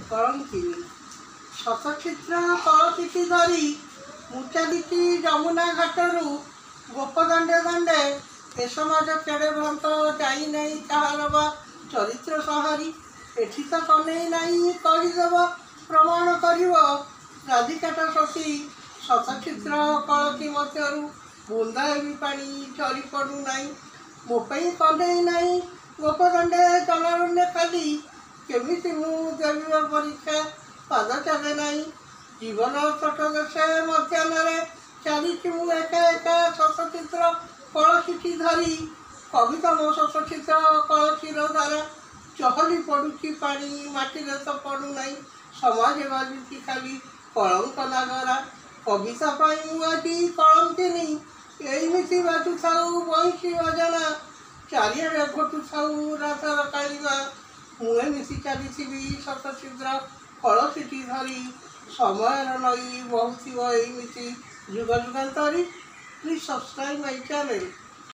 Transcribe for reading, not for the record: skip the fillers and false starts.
କଳଙ୍କିନୀ। ଶତଚିତ୍ର କଳଚିଠି ଧରି ମୁଁ ଚାଲିଛି ଯମୁନା ଘାଟରୁ ଗୋପଦାଣ୍ଡେ ଦାଣ୍ଡେ। ଏ ସମାଜ କେଡ଼େ ଭ୍ରାନ୍ତ ଯାଇ ନାହିଁ କାହାର ବା ଚରିତ୍ର ସହାରି। ଏଠି ତ କନେଇ ନାହିଁ କହିଦେବ ପ୍ରମାଣ କରିବ। ରାଧିକାଟା ସତୀ ଶତଚିତ୍ର କଳକି ମଧ୍ୟରୁ ବୁନ୍ଦାଏ ବି ପାଣି ଝରି ପଡ଼ୁନାହିଁ। ମୋ ପାଇଁ କନେଇ ନାହିଁ ଗୋପଦାଣ୍ଡେ ଜଳାରଣ୍ୟ ଖାଲି। କେମିତି ମୁଁ ଦେବି ପରୀକ୍ଷା ପାଦ ଚାଲେ ନାହିଁ। ଜୀବନ ତଟଦେଶେ ମଧ୍ୟାହ୍ନରେ ଚାଲିଛି ମୁଁ ଏକା ଏକା ଶତଚିତ୍ର କଳଚିଠି ଧରି। କବିତା ମୋ ଶତଚିତ୍ର କଳଚିର ଦ୍ୱାରା ଚହଲି ପଡ଼ୁଛି ପାଣି ମାଟିରେ ତ ପଡ଼ୁନାହିଁ। ସମାଜ ବାଜୁଛି ଖାଲି କଳଙ୍କ ନାଗରା। କବିତା ପାଇଁ ମୁଁ ଆଜି କଳଙ୍କିନୀ। ଏଇମିତି ବାଜୁଥାଉ ବଇଁଶୀ ବାଜଣା। ଚାରିଆଡ଼େ ଘଟୁଥାଉ ରାଧାର କାଳିମା। ମୁଁ ଏମିତି ଚାଲିଥିବି ଶତଚିତ୍ର କଳଚିଠି ଧରି। ସମୟର ନଈ ବହୁଥିବ ଏଇମିତି ଯୁଗ ଯୁଗାନ୍ତରି। Please subscribe my channel.